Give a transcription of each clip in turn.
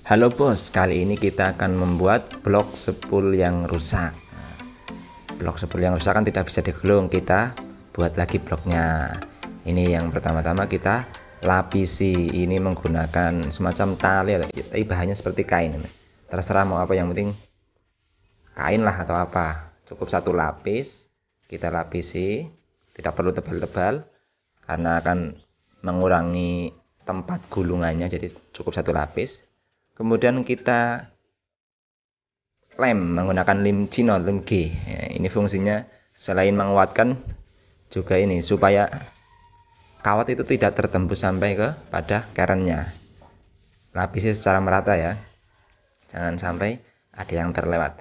Halo bos, kali ini kita akan membuat blok spool yang rusak. Blok spool yang rusak kan tidak bisa digulung, kita buat lagi bloknya. Ini yang pertama-tama kita lapisi, ini menggunakan semacam tali, tapi bahannya seperti kain. Terserah mau apa, yang penting kain lah atau apa. Cukup satu lapis, kita lapisi, tidak perlu tebal-tebal karena akan mengurangi tempat gulungannya, jadi cukup satu lapis. Kemudian kita lem menggunakan lem Cino, lem G. Ya, ini fungsinya selain menguatkan juga ini supaya kawat itu tidak tertembus sampai ke pada kerennya. Lapisi secara merata ya, jangan sampai ada yang terlewat.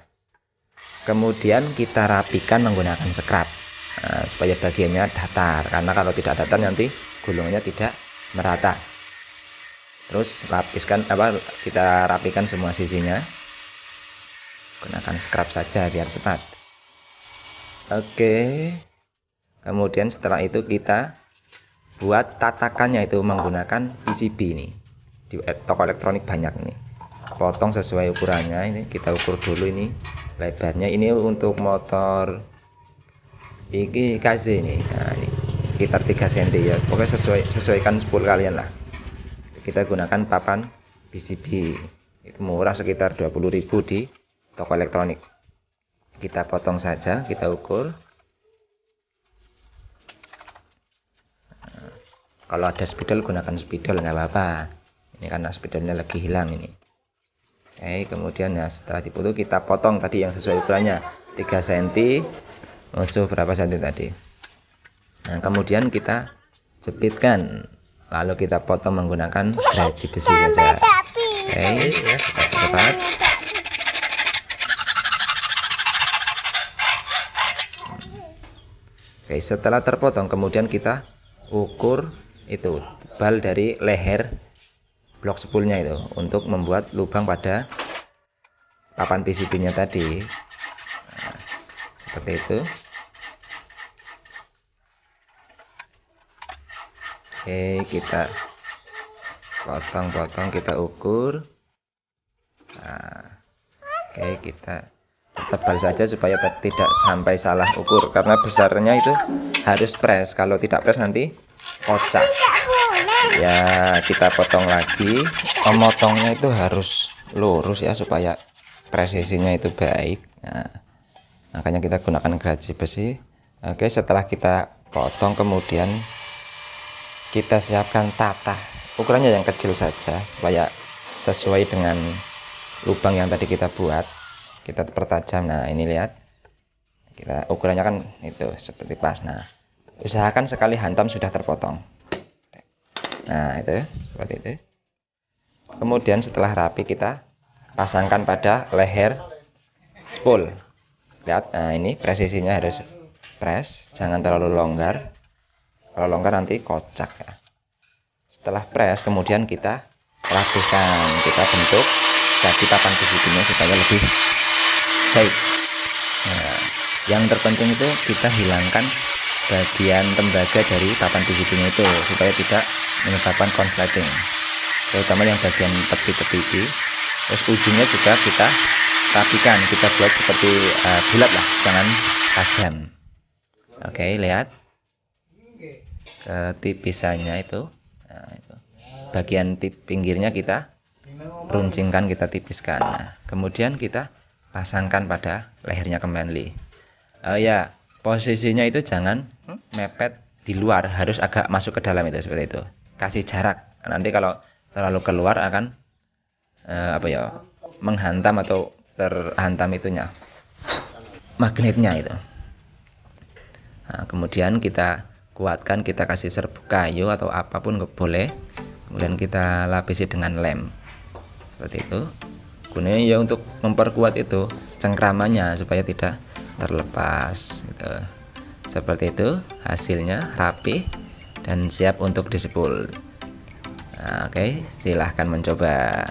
Kemudian kita rapikan menggunakan scrub, supaya bagiannya datar, karena kalau tidak datar nanti gulungnya tidak merata. Terus kita rapikan semua sisinya, gunakan scrub saja biar cepat. Oke, kemudian setelah itu kita buat tatakannya, itu menggunakan PCB. ini di toko elektronik banyak, ini potong sesuai ukurannya. Ini kita ukur dulu, ini lebarnya ini untuk motor ini KZ ini, nah, ini sekitar 3 cm ya, pokoknya sesuaikan spool kalian lah. Kita gunakan papan PCB, itu murah, sekitar 20.000 di toko elektronik. Kita potong saja, kita ukur. Kalau ada spidol gunakan spidol, nggak apa-apa. Ini karena spidolnya lagi hilang ini. Oke, kemudian ya setelah dipotong kita potong tadi yang sesuai ukurannya 3 cm, musuh berapa cm tadi. Nah, kemudian kita jepitkan. Lalu kita potong menggunakan gergaji besi saja. Oke, cepat. Oke, setelah terpotong kemudian kita ukur itu tebal dari leher blok spoolnya itu untuk membuat lubang pada papan PCB-nya tadi. Nah, seperti itu. Oke, kita potong-potong, kita ukur. Nah, oke, kita tebal saja supaya tidak sampai salah ukur, karena besarnya itu harus press. Kalau tidak press nanti kocak. Ya, kita potong lagi. Memotongnya itu harus lurus ya, supaya presisinya itu baik. Nah, makanya kita gunakan gergaji besi. Oke, setelah kita potong kemudian kita siapkan tata, ukurannya yang kecil saja supaya sesuai dengan lubang yang tadi kita buat. Kita pertajam. Nah, ini lihat, kita ukurannya kan itu seperti pas. Nah, usahakan sekali hantam sudah terpotong. Nah, itu seperti itu. Kemudian setelah rapi kita pasangkan pada leher spool. Lihat, nah ini presisinya harus press, jangan terlalu longgar. Kalau longgar nanti kocak ya. Setelah press kemudian kita rapikan, kita bentuk jadi papan PCB-nya supaya lebih baik. Nah, yang terpenting itu kita hilangkan bagian tembaga dari papan PCB-nya itu supaya tidak menyebabkan konsleting, terutama yang bagian tepi-tepi ini. Terus ujungnya juga kita rapikan, kita buat seperti bulat lah, jangan tajam. Oke, lihat ketipisannya itu. Nah, itu bagian pinggirnya kita runcingkan, kita tipiskan. Nah, kemudian kita pasangkan pada lehernya kembali. Ya, posisinya itu jangan mepet di luar, harus agak masuk ke dalam, itu seperti itu. Kasih jarak, nanti kalau terlalu keluar akan menghantam atau terhantam itunya, magnetnya itu. Nah, kemudian kita kuatkan, kita kasih serbuk kayu atau apapun boleh, kemudian kita lapisi dengan lem seperti itu. Gunanya ya untuk memperkuat itu cengkramannya supaya tidak terlepas gitu. Seperti itu hasilnya, rapi dan siap untuk dispool. Nah, oke, silahkan mencoba.